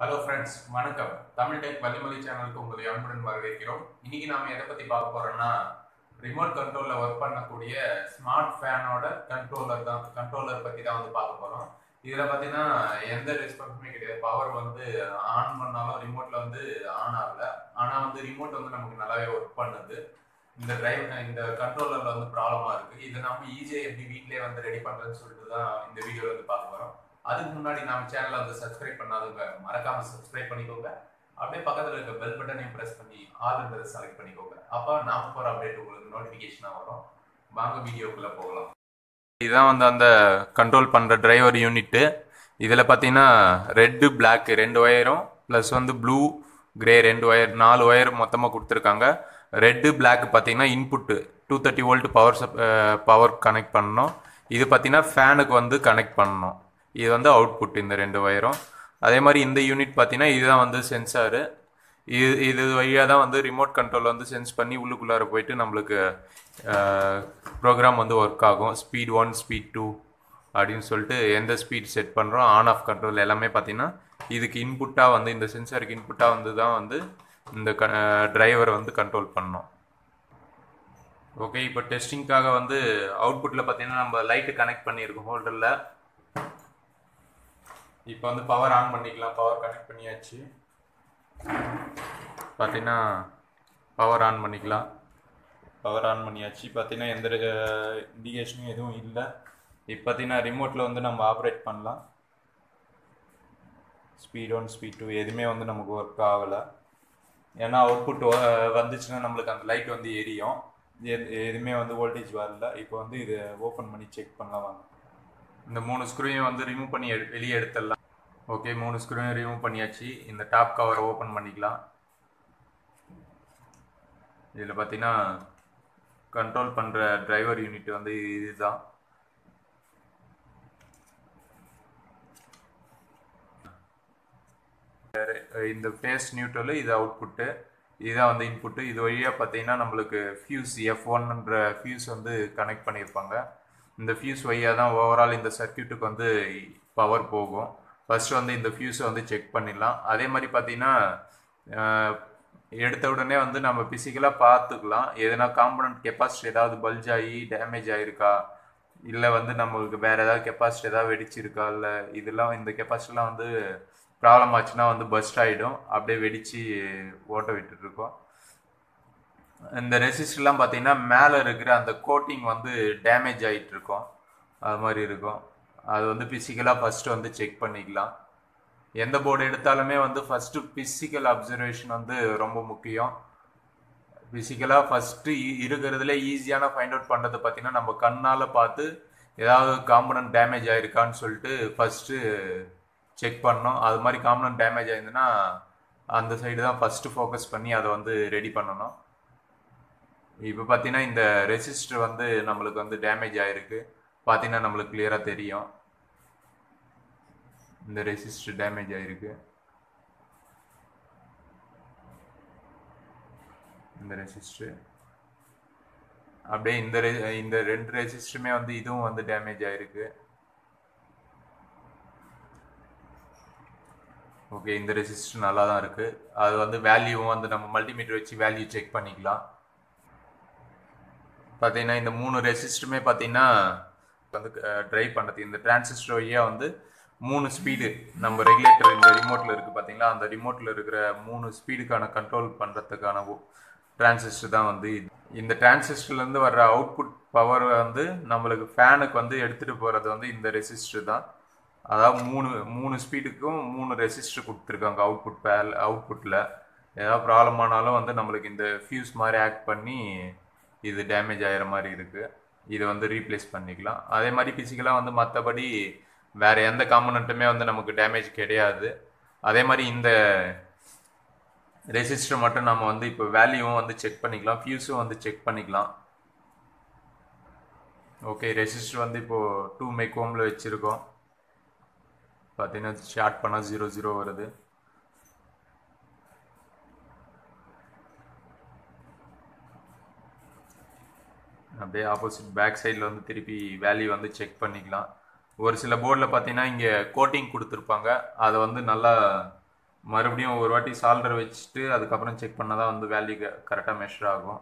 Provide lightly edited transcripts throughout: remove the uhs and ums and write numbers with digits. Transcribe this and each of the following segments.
Hello friends, வணக்கம். Tamil tech வள்ளிமொழி சேனலுக்கு உங்களை அன்புடன் வரவேற்கிறோம். இன்னைக்கு நாம எதை பத்தி பார்க்க போறோம்னா, ரிமோட் கண்ட்ரோல்ல ஒர்க் பண்ணக்கூடிய ஸ்மார்ட் ஃபேனோட கண்ட்ரோலர் பத்தி தான் வந்து பார்க்க போறோம். இதுல பாத்தீங்கன்னா எந்த ரெஸ்பான்ஸுமே கிடையாது. பவர் வந்து ஆன் பண்ணாலும் ரிமோட்ல வந்து ஆன் ஆகல. ஆனா வந்து ரிமோட் வந்து நமக்கு நல்லாவே ஒர்க் பண்ணுது. இந்த கண்ட்ரோலர்ல வந்து ப்ராப்ளமா இருக்கு. இதை நம்ம ஈஸியா எப்படி வீட்லயே வந்து ரெடி பண்றதுன்னு சொல்லிட்டு தான் இந்த வீடியோல வந்து பார்க்க போறோம். அதுக்கு முன்னாடி நம்ம சேனலை வந்து சப்ஸ்கிரைப் பண்ணாதவங்க மறக்காம சப்ஸ்கிரைப் பண்ணிக்கோங்க. அப்படியே பக்கத்துல இருக்க பெல் பட்டனையும் பிரஸ் பண்ணி ஆல்ன்றதை செலக்ட் பண்ணிக்கோங்க. அப்போ நாம போற அப்டேட் உங்களுக்கு நோட்டிபிகேஷனா வரும். வாங்க வீடியோக்குள்ள போகலாம். இதுதான் வந்து அந்த கண்ட்ரோல் பண்ற டிரைவர் யூனிட். இதுல பாத்தீங்கன்னா ரெட் பிளாக் ரெண்டு ஒயரும் பிளஸ் வந்து ப்ளூ கிரே ரெண்டு ஒயர் 4 ஒயர் மொத்தமா கொடுத்துருக்காங்க. ரெட்டு பிளாக் பார்த்தீங்கன்னா இன்புட்டு 230 வோல்ட் பவர் கனெக்ட் பண்ணணும். இது பார்த்தீங்கன்னா ஃபேனுக்கு வந்து கனெக்ட் பண்ணணும். இது வந்து அவுட்புட் இந்த ரெண்டு ஒயரும். அதே மாதிரி இந்த யூனிட் பார்த்தீங்கன்னா இதுதான் வந்து சென்சாரு. இது வழியாக தான் வந்து ரிமோட் கண்ட்ரோல் வந்து சென்ஸ் பண்ணி உள்ளுக்குள்ளார போயிட்டு நம்மளுக்கு ப்ரோக்ராம் வந்து ஒர்க் ஆகும். ஸ்பீட் 1 ஸ்பீட் 2 அப்படின்னு சொல்லிட்டு எந்த ஸ்பீட் செட் பண்ணுறோம், ஆன் ஆஃப் கண்ட்ரோல் எல்லாமே பார்த்தீங்கன்னா இதுக்கு இன்புட்டாக வந்து இந்த சென்சாருக்கு இன்புட்டாக வந்து தான் வந்து இந்த டிரைவர் வந்து கண்ட்ரோல் பண்ணோம். ஓகே, இப்போ டெஸ்டிங்காக வந்து அவுட்புட்டில் பார்த்தீங்கன்னா நம்ம லைட்டு கனெக்ட் பண்ணியிருக்கோம் ஹோல்டரில். இப்போ வந்து பவர் ஆன் பண்ணிக்கலாம். பவர் கனெக்ட் பண்ணியாச்சு. பார்த்தீங்கன்னா பவர் ஆன் பண்ணிக்கலாம். பவர் ஆன் பண்ணியாச்சு. பார்த்தீங்கன்னா எந்த இண்டிகேஷனும் எதுவும் இல்லை. இப்போ பார்த்தீங்கன்னா ரிமோட்டில் வந்து நம்ம ஆப்ரேட் பண்ணலாம். ஸ்பீட் 1 ஸ்பீட் 2 எதுவுமே வந்து நமக்கு ஒர்க் ஆகலை. ஏன்னா அவுட்புட் வந்துச்சுன்னா நம்மளுக்கு அந்த லைட் வந்து எரியும். எதுவுமே வந்து வோல்டேஜ் வரல. இப்போ வந்து இதை ஓப்பன் பண்ணி செக் பண்ணலாம் வாங்க. இந்த 3 ஸ்க்ரூவையும் வந்து ரிமூவ் பண்ணி வெளியே எடுத்துடலாம். ஓகே, 3 ஸ்க்ரூவையும் ரிமூவ் பண்ணியாச்சு. இந்த டாப் கவரை ஓப்பன் பண்ணிக்கலாம். இதில் பார்த்தீங்கன்னா கண்ட்ரோல் பண்ணுற டிரைவர் யூனிட் வந்து இதுதான். இந்த ஃபேஸ் நியூட்ரல், இது அவுட்புட்டு, இதுதான் வந்து இன்புட்டு. இது வழியாக பார்த்தீங்கன்னா நம்மளுக்கு ஃபியூஸ் F1ன்ற ஃபியூஸ் வந்து கனெக்ட் பண்ணியிருப்பாங்க. இந்த ஃபியூஸ் வழியாக தான் ஓவரால் இந்த சர்க்கியூட்டுக்கு வந்து பவர் போகும். ஃபர்ஸ்ட் வந்து இந்த ஃபியூஸை வந்து செக் பண்ணிடலாம். அதே மாதிரி பார்த்தீங்கன்னா எடுத்த உடனே வந்து நம்ம பிசிக்கலாக பார்த்துக்கலாம். எதனா காம்பனண்ட் கெப்பாசிட்டி ஏதாவது பல்ஜ் ஆகி டேமேஜ் ஆகிருக்கா, இல்லை வந்து நம்மளுக்கு வேறு ஏதாவது கெப்பாசிட்டி ஏதாவது வெடிச்சிருக்கா, இல்லை இதெல்லாம் இந்த கெப்பாசிட்டிலாம் வந்து ப்ராப்ளம் ஆச்சுன்னா வந்து பஸ்ட் ஆகிடும். அப்படியே வெடித்து ஓட்ட விட்டுருக்கோம். இந்த ரெசிஸ்டர்லாம் பார்த்தீங்கன்னா மேலே இருக்கிற அந்த கோட்டிங் வந்து டேமேஜ் ஆகிட்டு இருக்கும். அது மாதிரி இருக்கும். அது வந்து ஃபிசிக்கலாக ஃபஸ்ட்டு வந்து செக் பண்ணிக்கலாம். எந்த போர்டு எடுத்தாலுமே வந்து ஃபஸ்ட்டு ஃபிசிக்கல் அப்சர்வேஷன் வந்து ரொம்ப முக்கியம். ஃபிசிக்கலாக ஃபஸ்ட்டு இருக்கிறதுல ஈஸியான ஃபைண்ட் அவுட் பண்ணுறது பார்த்தீங்கன்னா நம்ம கண்ணால் பார்த்து ஏதாவது காம்பனன்ட் டேமேஜ் ஆகிருக்கான்னு சொல்லிட்டு ஃபஸ்ட்டு செக் பண்ணோம். அது மாதிரி காம்பனன்ட் டேமேஜ் ஆயிருந்துன்னா அந்த சைடு தான் ஃபஸ்ட்டு ஃபோக்கஸ் பண்ணி அதை வந்து ரெடி பண்ணணும். இப்போ பார்த்தீங்கன்னா இந்த ரெசிஸ்டர் வந்து நம்மளுக்கு வந்து டேமேஜ் ஆகிருக்கு. பார்த்தீங்கன்னா நம்மளுக்கு கிளியராக தெரியும். இந்த ரெசிஸ்டர் டேமேஜ் ஆகிருக்கு. இந்த ரெசிஸ்டர் அப்படியே இந்த ரெண்டு ரெசிஸ்டருமே வந்து இதுவும் வந்து டேமேஜ் ஆகிருக்கு. ஓகே, இந்த ரெசிஸ்டர் நல்லா தான் இருக்குது. அது வந்து வேல்யூவும் வந்து நம்ம மல்டிமீட்டர் வச்சு வேல்யூ செக் பண்ணிக்கலாம். பார்த்தீங்கன்னா இந்த 3 ரெசிஸ்டருமே பார்த்தீங்கன்னா வந்து ட்ரைவ் பண்ணுறது இந்த டிரான்சிஸ்டர் வழியாக வந்து 3 ஸ்பீடு நம்ம ரெகுலேட்டர் இந்த ரிமோட்டில் இருக்குது பார்த்தீங்களா, அந்த ரிமோட்டில் இருக்கிற 3 ஸ்பீடுக்கான கண்ட்ரோல் பண்ணுறதுக்கான டிரான்சிஸ்டர் தான் வந்து இது. இந்த டிரான்சிஸ்டர்லேருந்து வர்ற அவுட்புட் பவர் வந்து நம்மளுக்கு ஃபேனுக்கு வந்து எடுத்துகிட்டு போகிறது வந்து இந்த ரெசிஸ்டர் தான். அதாவது மூணு ஸ்பீடுக்கும் 3 ரெசிஸ்டர் கொடுத்துருக்காங்க அவுட்புட்டில். ஏதாவது ப்ராப்ளம் ஆனாலும் வந்து நம்மளுக்கு இந்த ஃபியூஸ் மாதிரி ஆக்ட் பண்ணி இது டேமேஜ் ஆகிற மாதிரி இருக்குது. இதை வந்து ரீப்ளேஸ் பண்ணிக்கலாம். அதே மாதிரி ஃபிசிக்கலாக வந்து மற்றபடி வேறு எந்த காம்பனண்ட்டுமே வந்து நமக்கு டேமேஜ் கிடையாது. அதே மாதிரி இந்த ரெசிஸ்டர் மட்டும் நம்ம வந்து இப்போ வேல்யூவும் வந்து செக் பண்ணிக்கலாம், ஃபியூஸும் வந்து செக் பண்ணிக்கலாம். ஓகே, ரெசிஸ்டர் வந்து இப்போது 2 மைக்ரோமில் வச்சுருக்கோம். பார்த்தீங்கன்னா ஷார்ட் பண்ணால் 00 வருது. அப்படியே ஆப்போசிட் பேக் சைடில் வந்து திருப்பி வேல்யூ வந்து செக் பண்ணிக்கலாம். ஒரு சில போர்டில் பார்த்தீங்கன்னா இங்கே கோட்டிங் கொடுத்துருப்பாங்க. அதை வந்து நல்லா மறுபடியும் ஒரு வாட்டி சால்டர் வச்சுட்டு அதுக்கப்புறம் செக் பண்ணால் தான் வந்து வேல்யூ கரெக்டாக மெஷர் ஆகும்.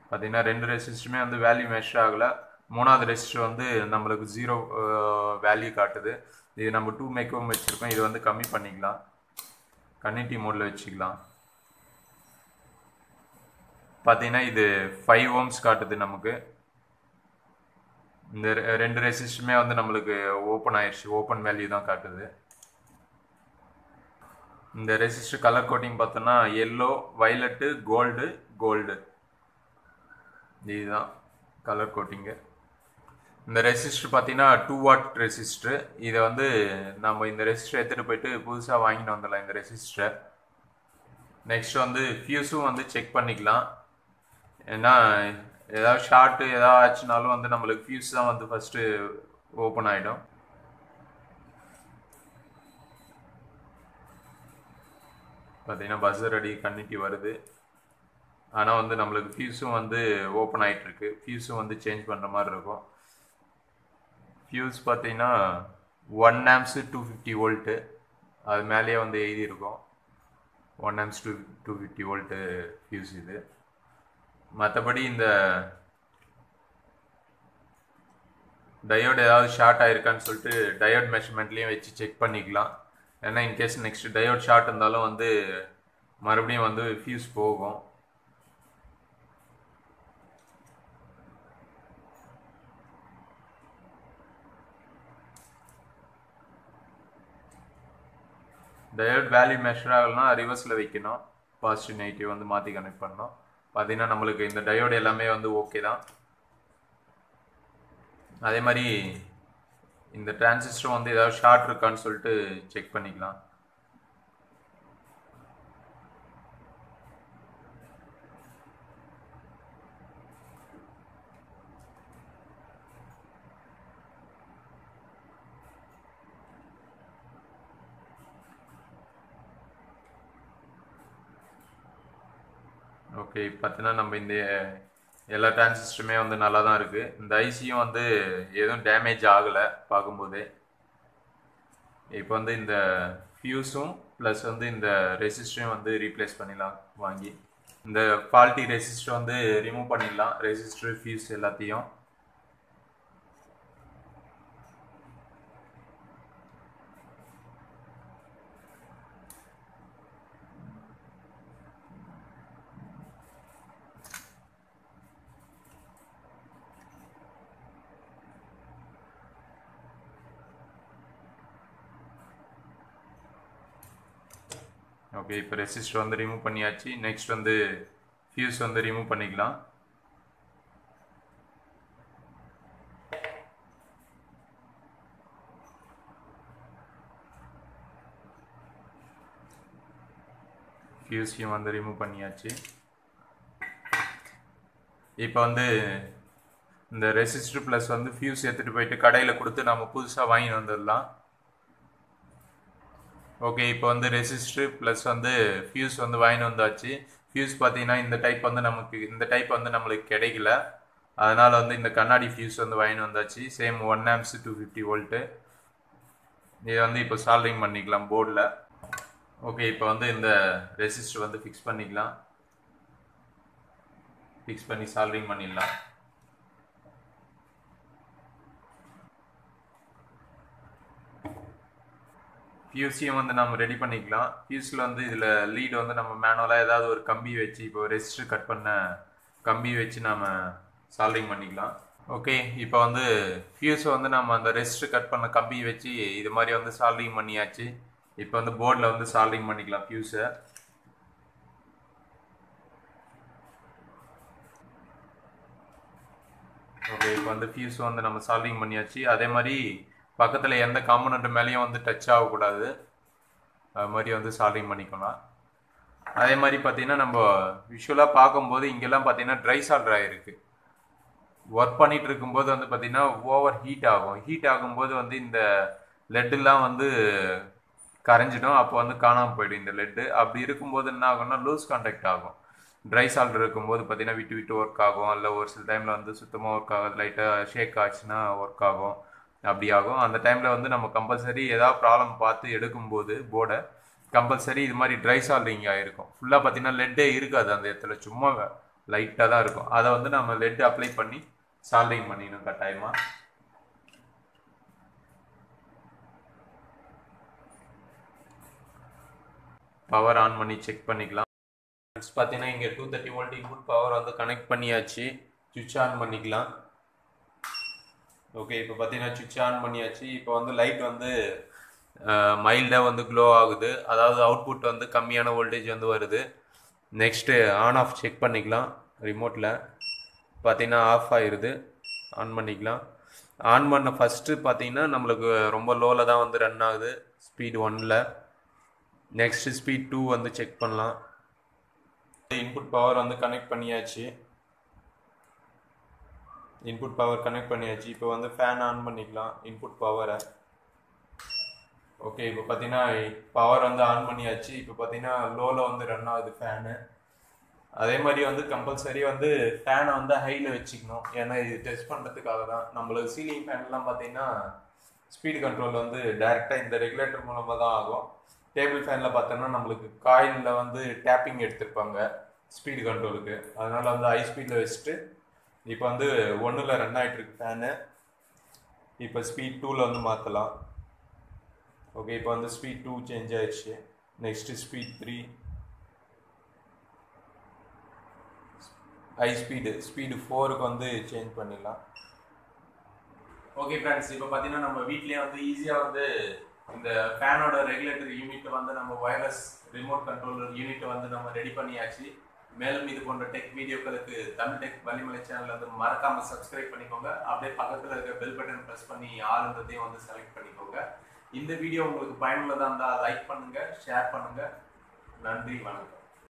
பார்த்தீங்கன்னா 2 ரெசிஸ்டருமே வந்து வேல்யூ மெஷர் ஆகலை. 3வது ரெசிஸ்டர் வந்து நம்மளுக்கு 0 வேல்யூ காட்டுது. இது நம்ம 2 மைக்ரோம் வச்சுருக்கோம். இது வந்து கம்மி பண்ணிக்கலாம், கன்னிட்டி மோடில் வச்சுக்கலாம். பார்த்தீங்கன்னா இது 5 ஓம்ஸ் காட்டுது நமக்கு. இந்த 2 ரெசிஸ்டருமே வந்து நம்மளுக்கு ஓப்பன் ஆயிடுச்சு, ஓப்பன் வேல்யூ தான் காட்டுது. இந்த ரெசிஸ்டர் கலர் கோட்டிங் பார்த்தோன்னா எல்லோ, வயலட்டு, கோல்டு இதுதான் கலர் கோட்டிங்கு. இந்த ரெசிஸ்டர் பார்த்தீங்கன்னா 2 வாட் ரெசிஸ்டர். இதை வந்து நம்ம இந்த ரெசிஸ்டர் எடுத்துகிட்டு போயிட்டு புதுசாக வாங்கிட்டு வந்துடலாம் இந்த ரெசிஸ்டரை. நெக்ஸ்ட் வந்து ஃபியூஸும் வந்து செக் பண்ணிக்கலாம். ஏன்னா ஏதாவது ஷார்ட்டு ஏதாவது ஆச்சுனாலும் வந்து நம்மளுக்கு ஃபியூஸ் தான் வந்து ஃபஸ்ட்டு ஓப்பன் ஆகிடும். பார்த்தீங்கன்னா பஸ்ஸர் அடி கன்னிட்டி வருது. ஆனால் வந்து நம்மளுக்கு ஃபியூஸும் வந்து ஓப்பன் ஆகிட்டுருக்கு. ஃபியூஸும் வந்து சேஞ்ச் பண்ணுற மாதிரி இருக்கும். ஃபியூஸ் பார்த்தீங்கன்னா 1 ஆம்ப்ஸு 250 வோல்ட்டு அது மேலேயே வந்து எழுதியிருக்கும். 1 ஆம்ப்ஸ் 250 வோல்ட்டு ஃபியூஸ் இது. மற்றபடி இந்த டயோடு ஏதாவது ஷார்ட் ஆயிருக்கான்னு சொல்லிட்டு டயோட் மெஷர்மெண்ட்லேயும் வச்சு செக் பண்ணிக்கலாம். ஏன்னா இன்கேஸ் நெக்ஸ்ட் டயோட் ஷார்ட் இருந்தாலும் வந்து மறுபடியும் வந்து ஃபியூஸ் போகும். டயோட் வேல்யூ மெஷர் ஆகலைன்னா ரிவர்ஸில் வைக்கணும், பாசிட்டிவ் நெகட்டிவ் வந்து மாற்றி கனெக்ட் பண்ணணும். பார்த்தீங்கன்னா நம்மளுக்கு இந்த டயோடு எல்லாமே வந்து ஓகே தான். அதே மாதிரி இந்த டிரான்சிஸ்டர் வந்து ஏதாவது ஷார்ட் இருக்கான்னு சொல்லிட்டு செக் பண்ணிக்கலாம். ஓகே, பார்த்தீங்கன்னா நம்ம இந்த எல்லா டிரான்சிஸ்டருமே வந்து நல்லா தான் இருக்குது. இந்த ஐசியும் வந்து எதுவும் டேமேஜ் ஆகலை பார்க்கும்போதே. இப்போ வந்து இந்த ஃபியூஸும் ப்ளஸ் வந்து இந்த ரெசிஸ்டரையும் வந்து ரீப்ளேஸ் பண்ணிடலாம் வாங்கி. இந்த ஃபால்ட்டி ரெசிஸ்டர் வந்து ரிமூவ் பண்ணிடலாம், ரெசிஸ்டர் ஃபியூஸ் எல்லாத்தையும். ஓகே, இப்போ ரெசிஸ்டர் வந்து ரிமூவ் பண்ணியாச்சு. நெக்ஸ்ட் வந்து ஃபியூஸ் வந்து ரிமூவ் பண்ணிக்கலாம். ஃபியூஸையும் வந்து ரிமூவ் பண்ணியாச்சு. இப்போ வந்து இந்த ரெசிஸ்டர் ப்ளஸ் வந்து ஃபியூஸ் எடுத்துகிட்டு போயிட்டு கடையில் கொடுத்து நம்ம புதுசாக வாங்கி வந்துடலாம். ஓகே, இப்போ வந்து ரெசிஸ்டர் ப்ளஸ் வந்து ஃபியூஸ் வந்து வாங்கிட்டு வந்தாச்சு. ஃபியூஸ் பார்த்தீங்கன்னா இந்த டைப் வந்து நம்மளுக்கு கிடைக்கல. அதனால் வந்து இந்த கண்ணாடி ஃபியூஸ் வந்து வாங்கிட்டு வந்தாச்சு. Same 1 amps 250 volt. இதை வந்து இப்போ சால்டரிங் பண்ணிக்கலாம் போர்டில். ஓகே, இப்போ வந்து இந்த ரெசிஸ்டர் வந்து ஃபிக்ஸ் பண்ணிக்கலாம். ஃபிக்ஸ் பண்ணி சால்டரிங் பண்ணிடலாம். ஃபியூஸையும் வந்து நம்ம ரெடி பண்ணிக்கலாம். ஃபியூஸில் வந்து இதில் லீடு வந்து நம்ம மேனுவலாக ஏதாவது ஒரு கம்பி வச்சு, இப்போ ரெசிஸ்டர் கட் பண்ண கம்பி வச்சு நம்ம சால்டரிங் பண்ணிக்கலாம். ஓகே, இப்போ வந்து ஃபியூஸை வந்து நம்ம அந்த ரெசிஸ்டர் கட் பண்ண கம்பி வச்சு இது மாதிரி வந்து சால்டரிங் பண்ணியாச்சு. இப்போ வந்து போர்டில் வந்து சால்டரிங் பண்ணிக்கலாம் ஃபியூஸை. ஓகே, இப்போ வந்து ஃபியூஸ் வந்து நம்ம சால்டரிங் பண்ணியாச்சு. அதே மாதிரி பக்கத்தில் எந்த காம்பனண்ட் மேலேயும் வந்து டச் ஆகக்கூடாது, அது மாதிரி வந்து சால்டரிங் பண்ணிக்கலாம். அதே மாதிரி பார்த்தீங்கன்னா நம்ம விஷுவலாக பார்க்கும்போது இங்கெல்லாம் பார்த்தீங்கன்னா ட்ரை சால்டர் ஆகிருக்கு. ஒர்க் பண்ணிகிட்டு இருக்கும்போது வந்து பார்த்தீங்கன்னா ஓவர் ஹீட் ஆகும். ஹீட் ஆகும்போது வந்து இந்த லெட்டெல்லாம் வந்து கரைஞ்சிடும். அப்போ வந்து காணாமல் போயிடும் இந்த லெட்டு. அப்படி இருக்கும்போது என்ன ஆகும்னா லூஸ் கான்டாக்ட் ஆகும். ட்ரை சால்டர் இருக்கும்போது பார்த்தீங்கன்னா விட்டு விட்டு ஒர்க் ஆகும். இல்லை ஒரு சில டைமில் வந்து சுத்தமாக ஒர்க் ஆகாது, லைட்டாக ஷேக் ஆச்சுன்னா ஒர்க் ஆகும். அப்படி ஆகும். அந்த டைமில் வந்து நம்ம கம்பல்சரி ஏதாவது ப்ராப்ளம் பார்த்து எடுக்கும்போது போர்டை கம்பல்சரி இது மாதிரி ட்ரை சால்ரிங் ஆகிருக்கும். ஃபுல்லாக பார்த்தீங்கன்னா லெட்டே இருக்காது அந்த இடத்துல, சும்மா லைட்டாக தான் இருக்கும். அதை வந்து நம்ம லெட் அப்ளை பண்ணி சால்ரிங் பண்ணிடணும் கட்டாயமாக. பவர் ஆன் பண்ணி செக் பண்ணிக்கலாம். பார்த்தீங்கன்னா இங்கே 230 வோல்ட் இன்புட் பவர் வந்து கனெக்ட் பண்ணியாச்சு. சுவிட்ச் ஆன் பண்ணிக்கலாம். ஓகே, இப்போ பார்த்தீங்கன்னா சுவிட்ச் ஆன் பண்ணியாச்சு. இப்போ வந்து லைட் வந்து மைல்டாக வந்து க்ளோ ஆகுது, அதாவது அவுட்புட் வந்து கம்மியான வோல்டேஜ் வந்து வருது. நெக்ஸ்ட்டு ஆன் ஆஃப் செக் பண்ணிக்கலாம். ரிமோட்டில் பார்த்தீங்கன்னா ஆஃப் ஆகிடுது. ஆன் பண்ணிக்கலாம். ஆன் பண்ண ஃபஸ்ட்டு பார்த்தீங்கன்னா நம்மளுக்கு ரொம்ப லோவில் தான் வந்து ரன் ஆகுது, ஸ்பீட் 1ல். நெக்ஸ்ட்டு ஸ்பீட் 2 வந்து செக் பண்ணலாம். இன்புட் பவர் வந்து கனெக்ட் பண்ணியாச்சு. இன்புட் பவர் கனெக்ட் பண்ணியாச்சு. இப்போ வந்து ஃபேன் ஆன் பண்ணிக்கலாம் இன்புட் பவரை. ஓகே, இப்போ பார்த்தீங்கன்னா பவர் வந்து ஆன் பண்ணியாச்சு. இப்போ பார்த்தீங்கன்னா லோவில் வந்து ரன் ஆகுது ஃபேனு. அதே மாதிரி வந்து கம்பல்சரி வந்து ஃபேனை வந்து ஹையில் வச்சுக்கணும், ஏன்னா இது டெஸ்ட் பண்ணுறதுக்காக தான். நம்மளுக்கு சீலிங் ஃபேன்லாம் பார்த்தீங்கன்னா ஸ்பீடு கண்ட்ரோல் வந்து டைரெக்டாக இந்த ரெகுலேட்டர் மூலமாக தான் ஆகும். டேபிள் ஃபேனில் பார்த்தோன்னா நம்மளுக்கு காயிலில் வந்து டேப்பிங் எடுத்திருப்பாங்க ஸ்பீடு கண்ட்ரோலுக்கு, அதனால் வந்து ஹை ஸ்பீடில் வச்சுட்டு இப்போ வந்து 1ல் ரன் ஆகிட்டுருக்கு ஃபேனு. இப்போ ஸ்பீட் 2ல் வந்து மாற்றலாம். ஓகே, இப்போ வந்து ஸ்பீட் 2 சேஞ்ச் ஆயிடுச்சு. நெக்ஸ்ட்டு ஸ்பீட் 3, ஹை ஸ்பீடு 4க்கு வந்து சேஞ்ச் பண்ணிடலாம். ஓகே ஃப்ரெண்ட்ஸ், இப்போ பார்த்தீங்கன்னா நம்ம வீட்லேயே வந்து ஈஸியாக வந்து இந்த ஃபேனோட ரெகுலேட்டர் யூனிட்டை வந்து நம்ம வயர்லெஸ் ரிமோட் கண்ட்ரோலர் யூனிட்டை வந்து நம்ம ரெடி பண்ணியாச்சு. மேலும் இது போன்ற டெக் வீடியோக்களுக்கு தமிழ் டெக் வள்ளிமலை சேனல் வந்து மறக்காமல் சப்ஸ்கிரைப் பண்ணிக்கோங்க. அப்படியே பக்கத்தில் இருக்க பெல் பட்டன் ப்ரெஸ் பண்ணி ஆளுன்றதையும் வந்து செலக்ட் பண்ணிக்கோங்க. இந்த வீடியோ உங்களுக்கு பயனுள்ளதாக இருந்தால் லைக் பண்ணுங்கள், ஷேர் பண்ணுங்கள். நன்றி, வணக்கம்.